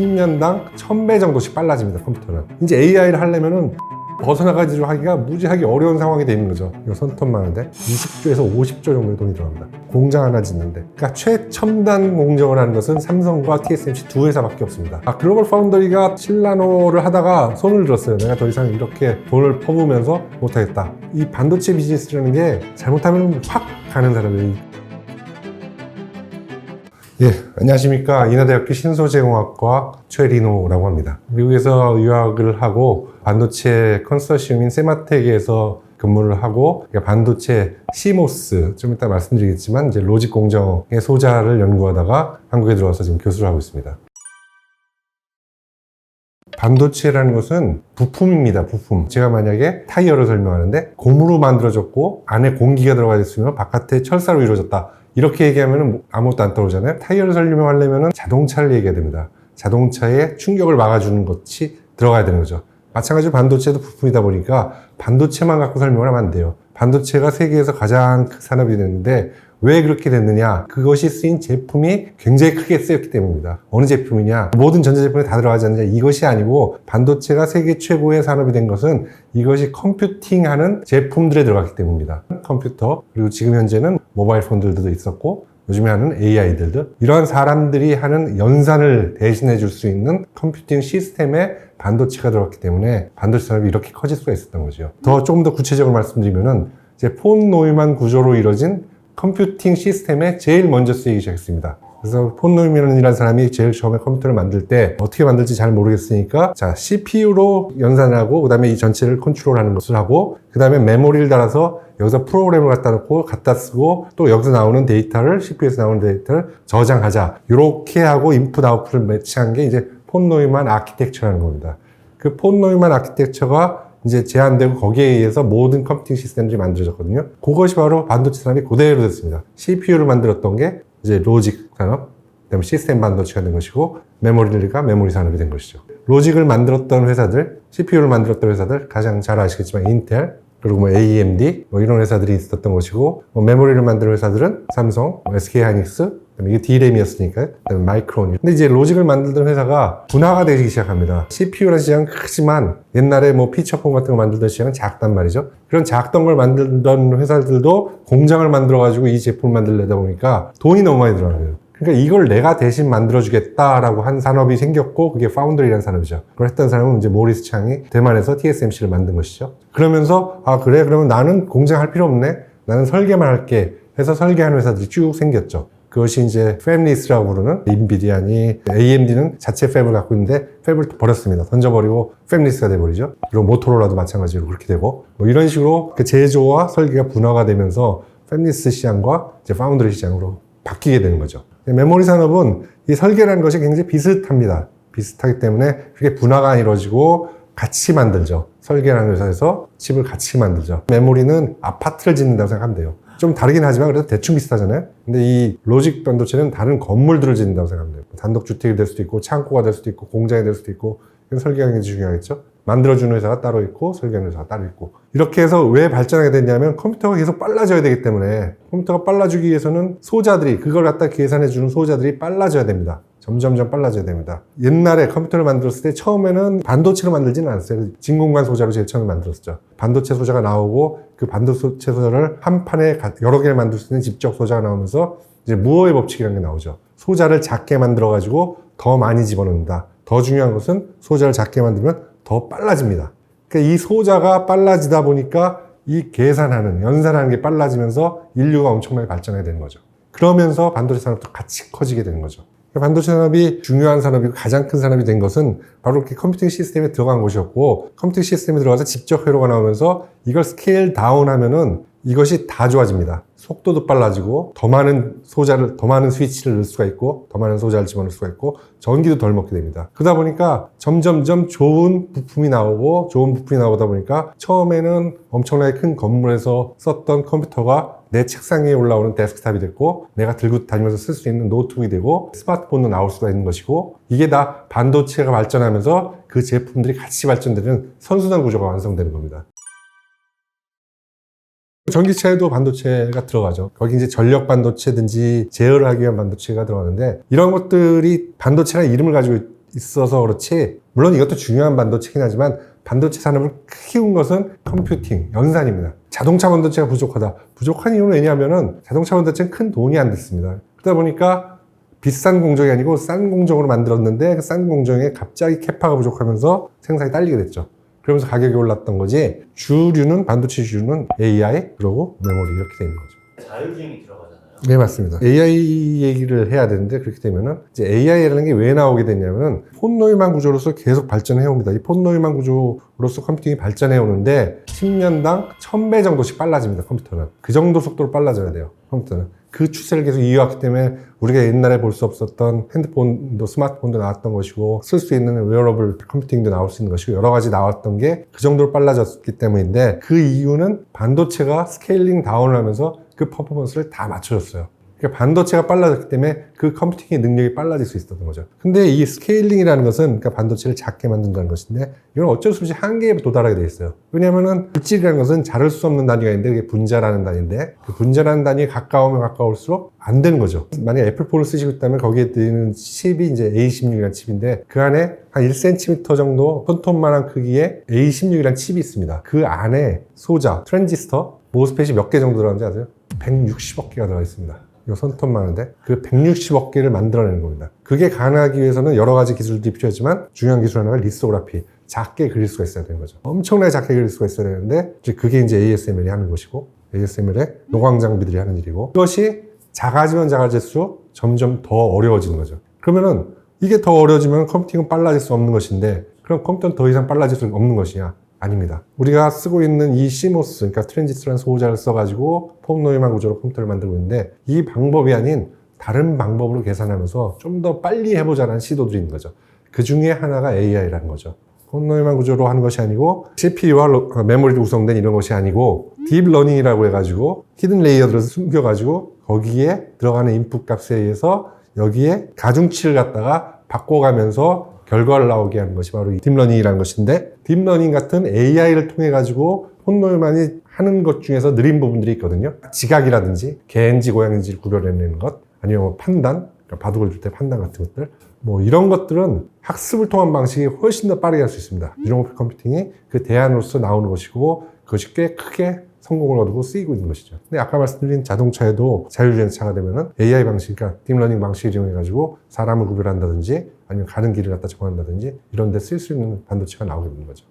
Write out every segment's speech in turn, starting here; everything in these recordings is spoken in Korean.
10년당 1000배 정도씩 빨라집니다. 컴퓨터는. 이제 AI를 하려면은 벗어나가지고 하기가 무지하게 어려운 상황이 돼 있는 거죠. 이거 손톱 많은데 20조에서 50조 정도의 돈이 들어갑니다. 공장 하나 짓는데. 그러니까 최첨단 공정을 하는 것은 삼성과 TSMC 두 회사밖에 없습니다. 글로벌 파운더리가 실라노를 하다가 손을 들었어요. 내가 더 이상 이렇게 돈을 퍼부으면서 못하겠다. 이 반도체 비즈니스라는 게 잘못하면 확 가는 사람이. 예, 안녕하십니까. 인하대학교 신소재공학과 최리노라고 합니다. 미국에서 유학을 하고 반도체 컨소시엄인 세마텍에서 근무를 하고 반도체 CMOS, 좀 이따 말씀드리겠지만 이제 로직 공정의 소자를 연구하다가 한국에 들어와서 지금 교수를 하고 있습니다. 반도체라는 것은 부품입니다. 부품. 제가 만약에 타이어를 설명하는데 고무로 만들어졌고 안에 공기가 들어가 있으면 바깥에 철사로 이루어졌다. 이렇게 얘기하면 아무것도 안 떠오르잖아요. 타이어를 설명하려면 자동차를 얘기해야 됩니다. 자동차에 충격을 막아주는 것이 들어가야 되는 거죠. 마찬가지로 반도체도 부품이다 보니까 반도체만 갖고 설명을 하면 안 돼요. 반도체가 세계에서 가장 큰 산업이 됐는데 왜 그렇게 됐느냐? 그것이 쓰인 제품이 굉장히 크게 쓰였기 때문입니다. 어느 제품이냐? 모든 전자제품에 다 들어가지 않느냐? 이것이 아니고 반도체가 세계 최고의 산업이 된 것은 이것이 컴퓨팅하는 제품들에 들어갔기 때문입니다. 컴퓨터, 그리고 지금 현재는 모바일 폰들도 있었고 요즘에 하는 AI들도 이러한 사람들이 하는 연산을 대신해 줄 수 있는 컴퓨팅 시스템에 반도체가 들어갔기 때문에 반도체 산업이 이렇게 커질 수가 있었던 거죠. 조금 더 구체적으로 말씀드리면은 이제 폰 노이만 구조로 이루어진 컴퓨팅 시스템에 제일 먼저 쓰이기 시작했습니다. 그래서 폰 노이만이라는 사람이 제일 처음에 컴퓨터를 만들 때 어떻게 만들지 잘 모르겠으니까 CPU로 연산하고 그 다음에 이 전체를 컨트롤하는 것을 하고 그 다음에 메모리를 달아서 여기서 프로그램을 갖다 놓고 갖다 쓰고 또 여기서 나오는 데이터를 CPU에서 나오는 데이터를 저장하자. 이렇게 하고 인풋 아웃풋을 매치한 게 이제 폰 노이만 아키텍처라는 겁니다. 그 폰 노이만 아키텍처가 이제 제한되고 거기에 의해서 모든 컴퓨팅 시스템들이 만들어졌거든요. 그것이 바로 반도체 산업이 그대로 됐습니다. CPU를 만들었던 게 이제 로직 산업, 그다음에 시스템 반도체가 된 것이고 메모리가 메모리 산업이 된 것이죠. 로직을 만들었던 회사들, CPU를 만들었던 회사들 가장 잘 아시겠지만 인텔, 그리고 AMD 이런 회사들이 있었던 것이고 메모리를 만드는 회사들은 삼성, SK하이닉스, 이게 D램이었으니까요. 그다음에 마이크론. 근데 이제 로직을 만들던 회사가 분화가 되기 시작합니다. CPU라는 시장은 크지만 옛날에 피처폰 같은 거 만들던 시장은 작단 말이죠. 그런 작던 걸 만들던 회사들도 공장을 만들어가지고 이 제품을 만들려다 보니까 돈이 너무 많이 들어가요. 그러니까 이걸 내가 대신 만들어주겠다라고 한 산업이 생겼고 그게 파운드리라는 산업이죠. 그걸 했던 사람은 이제 모리스 창이 대만에서 TSMC를 만든 것이죠. 그러면서 그래 그러면 나는 공장할 필요 없네. 나는 설계만 할게 해서 설계하는 회사들이 쭉 생겼죠. 그것이 이제 팹리스라고 부르는 인비디아니 AMD는 자체 팹을 갖고 있는데 팹을 버렸습니다. 던져버리고 팹리스가 돼버리죠. 그리고 모토로라도 마찬가지로 그렇게 되고 이런 식으로 그 제조와 설계가 분화가 되면서 팹리스 시장과 이제 파운드리 시장으로 바뀌게 되는 거죠. 메모리 산업은 이 설계라는 것이 굉장히 비슷합니다. 비슷하기 때문에 그게 분화가 이루어지고 같이 만들죠. 설계라는 회사에서 칩을 같이 만들죠. 메모리는 아파트를 짓는다고 생각하면 돼요. 좀 다르긴 하지만 그래도 대충 비슷하잖아요. 근데 이 로직 반도체는 다른 건물들을 짓는다고 생각하면 돼요. 단독주택이 될 수도 있고 창고가 될 수도 있고 공장이 될 수도 있고 이건 설계하는 게 중요하겠죠. 만들어주는 회사가 따로 있고 설계하는 회사가 따로 있고 이렇게 해서 왜 발전하게 됐냐면 컴퓨터가 계속 빨라져야 되기 때문에 컴퓨터가 빨라지기 위해서는 소자들이 그걸 갖다 계산해주는 소자들이 빨라져야 됩니다. 점점점 빨라져야 됩니다. 옛날에 컴퓨터를 만들었을 때 처음에는 반도체로 만들지는 않았어요. 진공관 소자로 제일 처음에 만들었죠. 반도체 소자가 나오고 그 반도체 소자를 한 판에 여러 개를 만들 수 있는 집적 소자가 나오면서 이제 무어의 법칙이라는 게 나오죠. 소자를 작게 만들어가지고 더 많이 집어넣는다. 더 중요한 것은 소자를 작게 만들면 더 빨라집니다. 그러니까 이 소자가 빨라지다 보니까 이 계산하는, 연산하는 게 빨라지면서 인류가 엄청나게 발전하게 되는 거죠. 그러면서 반도체 산업도 같이 커지게 되는 거죠. 반도체 산업이 중요한 산업이고 가장 큰 산업이 된 것은 바로 이렇게 컴퓨팅 시스템에 들어간 것이었고 컴퓨팅 시스템에 들어가서 집적 회로가 나오면서 이걸 스케일 다운하면은 이것이 다 좋아집니다. 속도도 빨라지고 더 많은 소자를, 더 많은 스위치를 넣을 수가 있고 더 많은 소자를 집어넣을 수가 있고 전기도 덜 먹게 됩니다. 그러다 보니까 점점점 좋은 부품이 나오다 보니까 처음에는 엄청나게 큰 건물에서 썼던 컴퓨터가 내 책상 위에 올라오는 데스크탑이 됐고 내가 들고 다니면서 쓸 수 있는 노트북이 되고 스마트폰도 나올 수가 있는 것이고 이게 다 반도체가 발전하면서 그 제품들이 같이 발전되는 선순환 구조가 완성되는 겁니다. 전기차에도 반도체가 들어가죠. 거기 이제 전력 반도체든지 제어를 하기 위한 반도체가 들어가는데 이런 것들이 반도체라는 이름을 가지고 있어서 그렇지, 물론 이것도 중요한 반도체긴 하지만 반도체 산업을 키운 것은 컴퓨팅, 연산입니다. 자동차 반도체가 부족하다. 부족한 이유는 왜냐하면은 자동차 반도체는 큰 돈이 안 됐습니다. 그러다 보니까 비싼 공정이 아니고 싼 공정으로 만들었는데 그 싼 공정에 갑자기 캐파가 부족하면서 생산이 딸리게 됐죠. 그러면서 가격이 올랐던 거지, 주류는, 반도체 주류는 AI, 그리고 메모리 이렇게 되는 거죠. 자율주행이 들어가잖아요. 네, 맞습니다. AI 얘기를 해야 되는데, 그렇게 되면은 이제 AI라는 게 왜 나오게 됐냐면은 폰노이만 구조로서 계속 발전해 옵니다. 이 폰노이만 구조로서 컴퓨팅이 발전해 오는데 10년당 1000배 정도씩 빨라집니다. 컴퓨터는. 그 정도 속도로 빨라져야 돼요. 컴퓨터는. 그 추세를 계속 이어왔기 때문에 우리가 옛날에 볼 수 없었던 핸드폰도, 스마트폰도 나왔던 것이고, 쓸 수 있는 웨어러블 컴퓨팅도 나올 수 있는 것이고, 여러 가지 나왔던 게 그 정도로 빨라졌기 때문인데, 그 이유는 반도체가 스케일링 다운을 하면서 그 퍼포먼스를 다 맞춰줬어요. 그러니까 반도체가 빨라졌기 때문에 그 컴퓨팅의 능력이 빨라질 수 있었던 거죠. 근데 이 스케일링이라는 것은, 그러니까 반도체를 작게 만든다는 것인데, 이건 어쩔 수 없이 한계에 도달하게 돼 있어요. 왜냐하면은 물질이라는 것은 자를 수 없는 단위가 있는데, 그게 분자라는 단위인데, 그 분자라는 단위에 가까우면 가까울수록 안 되는 거죠. 만약에 애플폰을 쓰시고 있다면 거기에 드는 칩이 이제 A16이라는 칩인데, 그 안에 한 1cm 정도 손톱만한 크기의 A16이라는 칩이 있습니다. 그 안에 소자, 트랜지스터, 모스펫이 몇 개 정도 들어가는지 아세요? 160억 개가 들어가 있습니다. 이거 손톱만 한데 그 160억 개를 만들어내는 겁니다. 그게 가능하기 위해서는 여러 가지 기술들이 필요하지만 중요한 기술 하나가 리소그라피, 작게 그릴 수가 있어야 되는 거죠. 엄청나게 작게 그릴 수가 있어야 되는데 그게 이제 ASML이 하는 것이고, ASML의 노광 장비들이 하는 일이고, 그것이 작아지면 작아질수록 점점 더 어려워지는 거죠. 그러면은 이게 더 어려워지면 컴퓨팅은 빨라질 수 없는 것인데, 그럼 컴퓨터는 더 이상 빨라질 수 없는 것이냐? 아닙니다. 우리가 쓰고 있는 이 CMOS, 그러니까 트랜지스터라는 소자를 써가지고 폼노이만 구조로 컴퓨터를 만들고 있는데, 이 방법이 아닌 다른 방법으로 계산하면서 좀 더 빨리 해보자는 시도들이 있는 거죠. 그 중에 하나가 AI라는 거죠. 폼노이만 구조로 하는 것이 아니고, CPU와 메모리로 구성된 이런 것이 아니고, 딥러닝이라고 해가지고 히든 레이어들을 숨겨가지고 거기에 들어가는 인풋 값에 의해서 여기에 가중치를 갖다가 바꿔가면서 결과를 나오게 하는 것이 바로 이 딥러닝이라는 것인데, 딥러닝 같은 AI를 통해 가지고 폰노이만이 하는 것 중에서 느린 부분들이 있거든요. 지각이라든지 개인지 고양인지를 구별해내는 것, 아니면 뭐 판단, 그러니까 바둑을 둘 때 판단 같은 것들, 뭐 이런 것들은 학습을 통한 방식이 훨씬 더 빠르게 할 수 있습니다. 뉴런급 컴퓨팅이 그 대안으로서 나오는 것이고, 그것이 꽤 크게 성공을 거두고 쓰이고 있는 것이죠. 근데 아까 말씀드린 자동차에도 자율주행차가 되면은 AI 방식, 그러니까 딥러닝 방식을 이용해가지고 사람을 구별한다든지 아니면 가는 길을 갖다 정한다든지 이런 데 쓸 수 있는 반도체가 나오게 되는 거죠.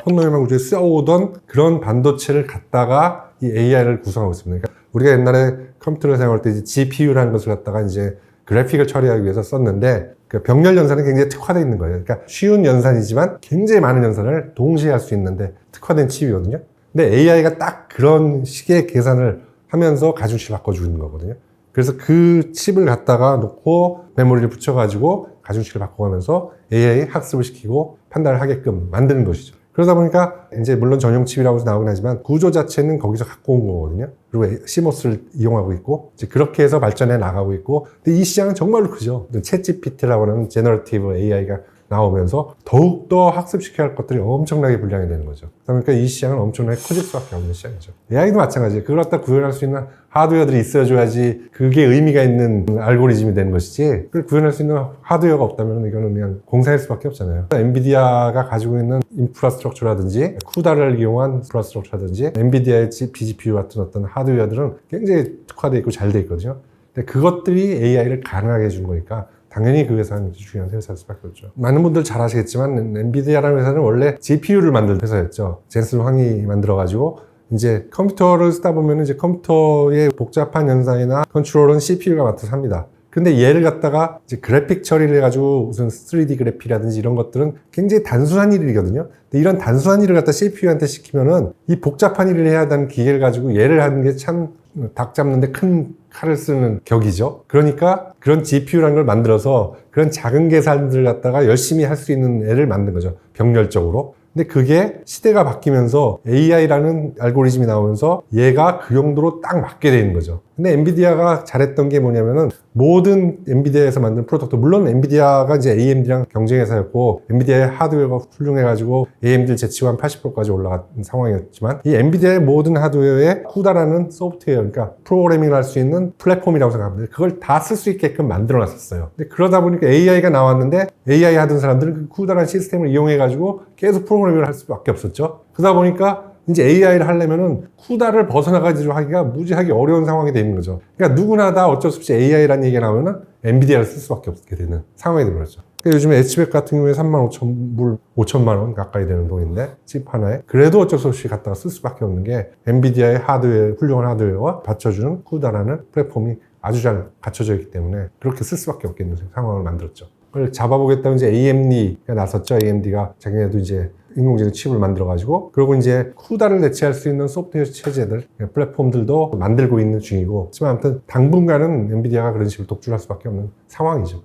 폰노이만 구조에 써오던 그런 반도체를 갖다가 이 AI를 구성하고 있습니다. 그러니까 우리가 옛날에 컴퓨터를 사용할 때 이제 GPU라는 것을 갖다가 이제 그래픽을 처리하기 위해서 썼는데, 그 병렬 연산은 굉장히 특화되어 있는 거예요. 그러니까 쉬운 연산이지만 굉장히 많은 연산을 동시에 할 수 있는데 특화된 칩이거든요. 근데 AI가 딱 그런 식의 계산을 하면서 가중치를 바꿔주는 거거든요. 그래서 그 칩을 갖다가 놓고 메모리를 붙여가지고 가중치를 바꿔가면서 AI 학습을 시키고 판단을 하게끔 만드는 것이죠. 그러다 보니까 이제 물론 전용 칩이라고 해서 나오긴 하지만 구조 자체는 거기서 갖고 온 거거든요. 그리고 CMOS를 이용하고 있고, 이제 그렇게 해서 발전해 나가고 있고, 근데 이 시장은 정말로 크죠. 챗GPT라고 하는 제너러티브 AI가 나오면서 더욱더 학습시켜야 할 것들이 엄청나게 분량이 되는 거죠. 그러니까 이 시장은 엄청나게 커질 수밖에 없는 시장이죠. AI도 마찬가지예요. 그걸 갖다 구현할 수 있는 하드웨어들이 있어줘야지 그게 의미가 있는 알고리즘이 되는 것이지, 그걸 구현할 수 있는 하드웨어가 없다면 이거는 그냥 공사일 수밖에 없잖아요. 엔비디아가 가지고 있는 인프라스트럭처라든지 쿠다를 이용한 인프라스트럭처라든지 엔비디아의 BGPU 같은 어떤 하드웨어들은 굉장히 특화되어 있고 잘 되어 있거든요. 근데 그것들이 AI를 가능하게 해준 거니까 당연히 그 회사는 중요한 회사일 수밖에 없죠. 많은 분들 잘 아시겠지만 엔비디아라는 회사는 원래 GPU를 만든 회사였죠. 젠슨 황이 만들어가지고 이제 컴퓨터를 쓰다 보면 이제 컴퓨터의 복잡한 연산이나 컨트롤은 CPU가 맡아서 합니다. 근데 얘를 갖다가 이제 그래픽 처리를 해가지고 무슨 3D 그래픽이라든지 이런 것들은 굉장히 단순한 일이거든요. 근데 이런 단순한 일을 갖다 CPU한테 시키면은 이 복잡한 일을 해야 하는 기계를 가지고 얘를 하는 게 참 닭 잡는데 큰 칼을 쓰는 격이죠. 그러니까 그런 GPU라는 걸 만들어서 그런 작은 계산들을 갖다가 열심히 할 수 있는 애를 만든 거죠. 병렬적으로. 근데 그게 시대가 바뀌면서 AI라는 알고리즘이 나오면서 얘가 그 용도로 딱 맞게 되는 거죠. 근데 엔비디아가 잘했던 게 뭐냐면은 모든 엔비디아에서 만든 프로덕트, 물론 엔비디아가 이제 AMD랑 경쟁회사였고 엔비디아의 하드웨어가 훌륭해가지고 AMD를 제치고 한 80%까지 올라간 상황이었지만 이 엔비디아의 모든 하드웨어에 CUDA라는 소프트웨어, 그러니까 프로그래밍을 할 수 있는 플랫폼이라고 생각합니다. 그걸 다 쓸 수 있게끔 만들어 놨었어요. 근데 그러다 보니까 AI가 나왔는데 AI 하던 사람들은 그 CUDA라는 시스템을 이용해가지고 계속 프로그래밍을 할 수밖에 없었죠. 그러다 보니까 이제 AI를 하려면은 CUDA를 벗어나가지고 하기가 무지하게 어려운 상황이 되는 거죠. 그러니까 누구나 다 어쩔 수 없이 AI라는 얘기가 나오면은 엔비디아를 쓸 수밖에 없게 되는 상황이 되버렸죠. 그러니까 요즘에 H백 같은 경우에 5천만 원 가까이 되는 돈인데 칩 하나에 그래도 어쩔 수 없이 갖다가 쓸 수밖에 없는 게 엔비디아의 하드웨어, 훌륭한 하드웨어와 받쳐주는 CUDA라는 플랫폼이 아주 잘 갖춰져 있기 때문에 그렇게 쓸 수밖에 없겠는 상황을 만들었죠. 그걸 잡아보겠다고 이제 AMD가 나섰죠. AMD가 자기네도 이제 인공지능 칩을 만들어가지고, 그리고 이제 CUDA를 대체할 수 있는 소프트웨어 체제들, 플랫폼들도 만들고 있는 중이고, 하지만 아무튼 당분간은 엔비디아가 그런 식으로 독주할 수밖에 없는 상황이죠.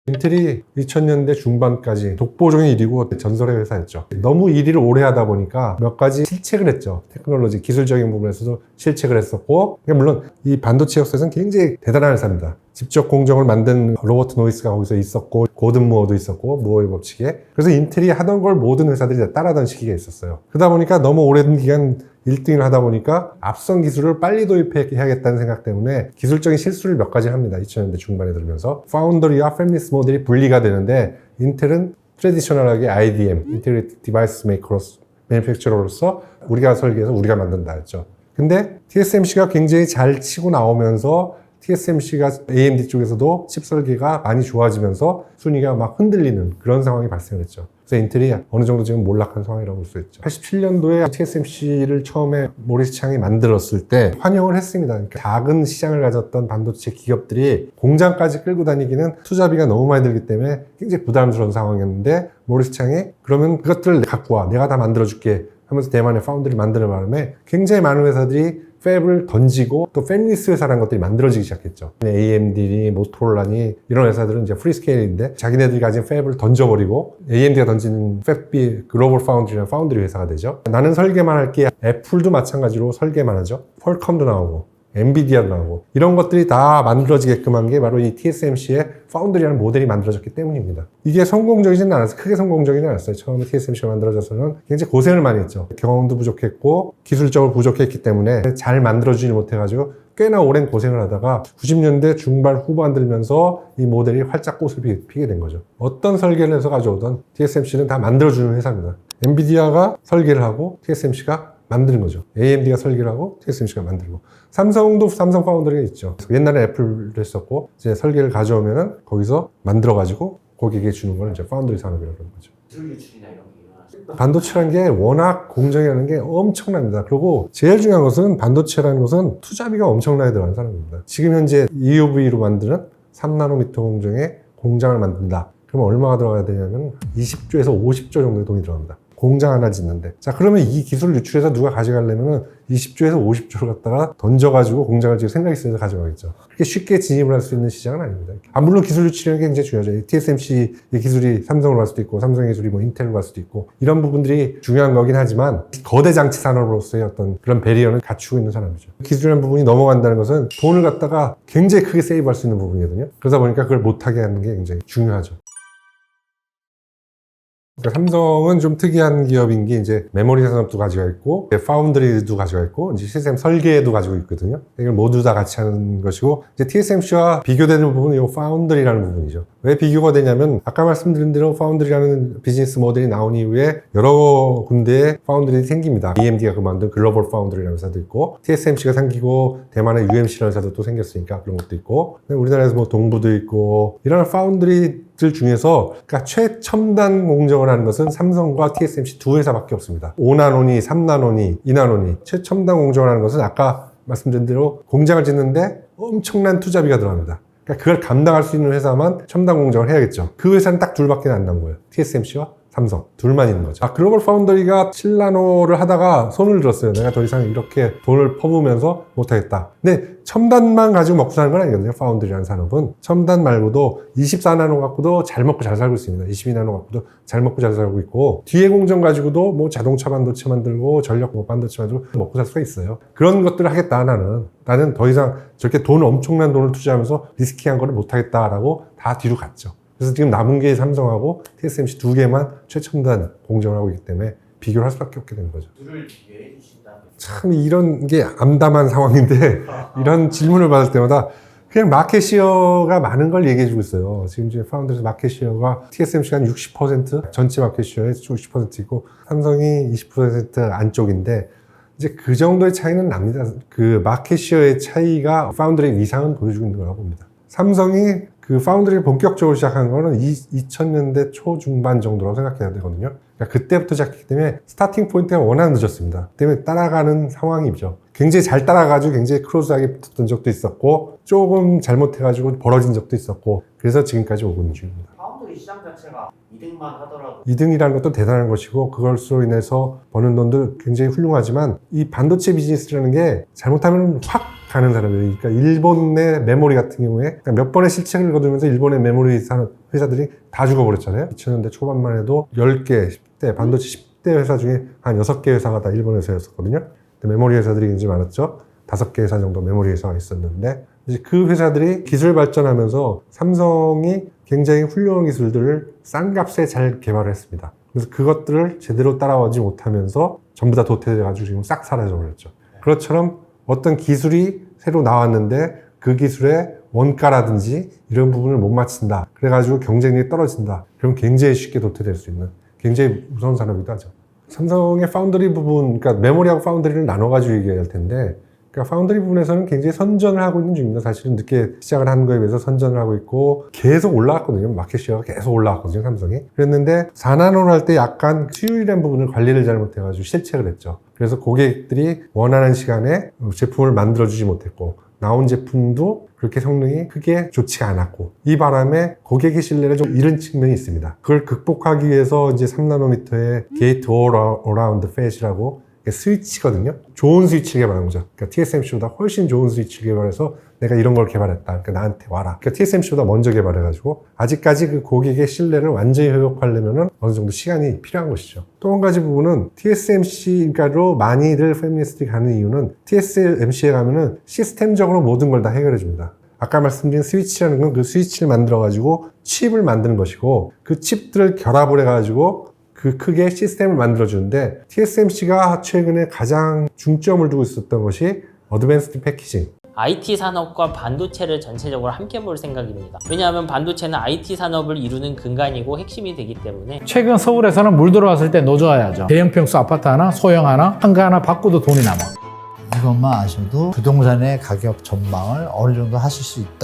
인텔이 2000년대 중반까지 독보적인 1위고 전설의 회사였죠. 너무 1위를 오래 하다 보니까 몇 가지 실책을 했죠. 테크놀로지, 기술적인 부분에서도 실책을 했었고, 물론 이 반도체 역사에서는 굉장히 대단한 회사입니다. 직접 공정을 만든 로버트 노이스가 거기서 있었고, 고든 무어도 있었고, 무어의 법칙에. 그래서 인텔이 하던 걸 모든 회사들이 다 따라하던 시기가 있었어요. 그러다 보니까 너무 오랜 기간 1등을 하다 보니까 앞선 기술을 빨리 도입해야겠다는 생각 때문에 기술적인 실수를 몇 가지 합니다. 2000년대 중반에 들면서 파운더리와 팹리스 모델이 분리가 되는데 인텔은 트래디셔널하게 IDM, 인테그레이티드 디바이스 메이커로서, 매니팩처러로서 우리가 설계해서 우리가 만든다 했죠. 근데 TSMC가 굉장히 잘 치고 나오면서 TSMC가 AMD 쪽에서도 칩 설계가 많이 좋아지면서 순위가 막 흔들리는 그런 상황이 발생했죠. 그래서 인텔이 어느 정도 지금 몰락한 상황이라고 볼 수 있죠. 87년도에 TSMC를 처음에 모리스 창이 만들었을 때 환영을 했습니다. 그러니까 작은 시장을 가졌던 반도체 기업들이 공장까지 끌고 다니기는 투자비가 너무 많이 들기 때문에 굉장히 부담스러운 상황이었는데 모리스 창이 그러면 그것들을 갖고 와, 내가 다 만들어줄게 하면서 대만의 파운드를 만드는 바람에 굉장히 많은 회사들이 팹을 던지고 또 팹리스 회사라는 것들이 만들어지기 시작했죠. AMD니 모토로라니 이런 회사들은 이제 프리스케일인데 자기네들이 가진 팹을 던져버리고 AMD가 던지는 팹비 글로벌 파운드리라는 파운드리 회사가 되죠. 나는 설계만 할게. 애플도 마찬가지로 설계만 하죠. 퀄컴도 나오고 엔비디아도 나오고 이런 것들이 다 만들어지게끔 한 게 바로 이 TSMC의 파운드리라는 모델이 만들어졌기 때문입니다. 이게 성공적이지는 않았어요. 크게 성공적이지는 않았어요. 처음에 TSMC가 만들어져서는 굉장히 고생을 많이 했죠. 경험도 부족했고 기술적으로 부족했기 때문에 잘 만들어주지 못해가지고 꽤나 오랜 고생을 하다가 90년대 중반 후반 들면서 이 모델이 활짝 꽃을 피게 된 거죠. 어떤 설계를 해서 가져오던 TSMC는 다 만들어주는 회사입니다. 엔비디아가 설계를 하고 TSMC가 만드는 거죠. AMD가 설계를 하고 TSMC가 만들고. 삼성도 삼성 파운드리가 있죠. 옛날에 애플도 했었고 이제 설계를 가져오면은 거기서 만들어가지고 고객에게 주는 걸 이제 파운드리 산업이라고 그러는 거죠. 기술 유출이나 이런 게 일어났어요. 반도체라는 게 워낙 공정이라는 게 엄청납니다. 그리고 제일 중요한 것은 반도체라는 것은 투자비가 엄청나게 들어가는 산업입니다. 지금 현재 EUV로 만드는 3나노미터 공정에 공장을 만든다. 그러면 얼마가 들어가야 되냐면 20조에서 50조 정도의 돈이 들어갑니다. 공장 하나 짓는데. 자, 그러면 이 기술을 유출해서 누가 가져가려면은 20조에서 50조를 갖다가 던져가지고 공장을 지을 생각이 있어서 가져가겠죠. 그렇게 쉽게 진입을 할 수 있는 시장은 아닙니다. 물론 기술 유출이라는 게 굉장히 중요하죠. TSMC의 기술이 삼성으로 갈 수도 있고, 삼성의 기술이 뭐 인텔로 갈 수도 있고, 이런 부분들이 중요한 거긴 하지만, 거대 장치 산업으로서의 어떤 그런 배리어는 갖추고 있는 산업이죠. 기술이라는 부분이 넘어간다는 것은 돈을 갖다가 굉장히 크게 세이브할 수 있는 부분이거든요. 그러다 보니까 그걸 못하게 하는 게 굉장히 중요하죠. 그러니까 삼성은 좀 특이한 기업인 게 이제 메모리 산업도 가지고 있고 파운드리도 가지고 있고 이제 시스템 설계도 가지고 있거든요. 이걸 모두 다 같이 하는 것이고 이제 TSMC와 비교되는 부분은 이 파운드리라는 부분이죠. 왜 비교가 되냐면 아까 말씀드린 대로 파운드리라는 비즈니스 모델이 나온 이후에 여러 군데에 파운드리가 생깁니다. AMD가 그만둔 글로벌 파운드리라는 회사도 있고 TSMC가 생기고 대만의 UMC라는 회사도 또 생겼으니까 그런 것도 있고 우리나라에서 뭐 동부도 있고 이런 파운드리 중에서 그러니까 최첨단 공정을 하는 것은 삼성과 TSMC 두 회사밖에 없습니다. 5나노니, 3나노니, 2나노니 최첨단 공정을 하는 것은 아까 말씀드린 대로 공장을 짓는데 엄청난 투자비가 들어갑니다. 그러니까 그걸 감당할 수 있는 회사만 첨단 공정을 해야겠죠. 그 회사는 딱 둘밖에 안 남은 거예요. TSMC와 삼성 둘만 있는 거죠. 글로벌 파운더리가 7나노를 하다가 손을 들었어요. 내가 더 이상 이렇게 돈을 퍼부으면서 못하겠다. 근데 첨단만 가지고 먹고 사는 건 아니거든요. 파운드리라는 산업은 첨단 말고도 24나노 갖고도 잘 먹고 잘 살고 있습니다. 22나노 갖고도 잘 먹고 잘 살고 있고, 뒤에 공정 가지고도 뭐 자동차 반도체 만들고 전력 반도체 만들고 먹고 살 수가 있어요. 그런 것들을 하겠다. 나는 더 이상 저렇게 엄청난 돈을 투자하면서 리스키한 거를 못하겠다라고 다 뒤로 갔죠. 그래서 지금 남은 게 삼성하고 TSMC 두 개만 최첨단 공정을 하고 있기 때문에 비교를 할 수밖에 없게 되는 거죠. 둘을 비교해 주신다면 참 이런 게 암담한 상황인데 이런 질문을 받을 때마다 그냥 마켓시어가 많은 걸 얘기해 주고 있어요. 지금 이제 파운드에서 마켓시어가 TSMC가 한 60%, 전체 마켓시어의 60%이고 삼성이 20% 안쪽인데, 이제 그 정도의 차이는 납니다. 그 마켓시어의 차이가 파운드의 위상은 보여주고 있는 거라고 봅니다. 삼성이 그 파운드리를 본격적으로 시작한 거는 2000년대 초중반 정도라고 생각해야 되거든요. 그러니까 그때부터 시작했기 때문에 스타팅 포인트가 워낙 늦었습니다. 그 때문에 따라가는 상황이죠. 굉장히 잘 따라가지고 굉장히 클로즈하게 붙었던 적도 있었고, 조금 잘못해가지고 벌어진 적도 있었고, 그래서 지금까지 오고 있는 중입니다. 파운드리 시장 자체가 2등만 하더라도 2등이라는 것도 대단한 것이고, 그걸로 인해서 버는 돈도 굉장히 훌륭하지만, 이 반도체 비즈니스라는 게 잘못하면 확 가는 사람이에요. 그러니까 일본의 메모리 같은 경우에 몇 번의 실책을 거두면서 일본의 메모리 산업 회사들이 다 죽어버렸잖아요. 2000년대 초반만 해도 10개, 10대, 반도체 10대 회사 중에 한 6개 회사가 다 일본 회사였었거든요. 메모리 회사들이 굉장히 많았죠. 5개 회사 정도 메모리 회사가 있었는데, 이제 그 회사들이 기술 발전하면서 삼성이 굉장히 훌륭한 기술들을 싼 값에 잘 개발을 했습니다. 그래서 그것들을 제대로 따라오지 못하면서 전부 다 도태돼가지고 지금 싹 사라져버렸죠. 그것처럼 어떤 기술이 새로 나왔는데 그 기술의 원가라든지 이런 부분을 못 맞춘다. 그래가지고 경쟁력이 떨어진다. 그럼 굉장히 쉽게 도태될 수 있는 굉장히 무서운 산업이기도 하죠. 삼성의 파운드리 부분, 그러니까 메모리하고 파운드리를 나눠가지고 얘기해야 할 텐데, 그러니까 파운드리 부분에서는 굉장히 선전을 하고 있는 중입니다. 사실은 늦게 시작을 한 거에 비해서 선전을 하고 있고, 계속 올라갔거든요. 마켓시어가 계속 올라갔거든요, 삼성이. 그랬는데 4나노를 할 때 약간 수율이라는 부분을 관리를 잘못해가지고 실책을 했죠. 그래서 고객들이 원하는 시간에 제품을 만들어주지 못했고, 나온 제품도 그렇게 성능이 크게 좋지가 않았고, 이 바람에 고객의 신뢰를 좀 잃은 측면이 있습니다. 그걸 극복하기 위해서 이제 3나노미터의 게이트 어라운드 팻이라고 스위치거든요. 좋은 스위치를 개발한 거죠. 그러니까 TSMC보다 훨씬 좋은 스위치를 개발해서 내가 이런 걸 개발했다. 그러니까 나한테 와라. 그러니까 TSMC보다 먼저 개발해가지고 아직까지 그 고객의 신뢰를 완전히 회복하려면 어느 정도 시간이 필요한 것이죠. 또 한 가지 부분은 TSMC로 많이들 페미니스트가 가는 이유는 TSMC에 가면은 시스템적으로 모든 걸 다 해결해 줍니다. 아까 말씀드린 스위치라는 건 그 스위치를 만들어가지고 칩을 만드는 것이고, 그 칩들을 결합을 해가지고 그 크게 시스템을 만들어주는데, TSMC가 최근에 가장 중점을 두고 있었던 것이 어드밴스드 패키징. IT 산업과 반도체를 전체적으로 함께 볼 생각입니다. 왜냐하면 반도체는 IT 산업을 이루는 근간이고 핵심이 되기 때문에. 최근 서울에서는 물 들어왔을 때 노져야죠. 대형 평수 아파트 하나, 소형 하나, 한가 하나 바꾸도 돈이 남아. 이것만 아셔도 부동산의 가격 전망을 어느 정도 하실 수 있다.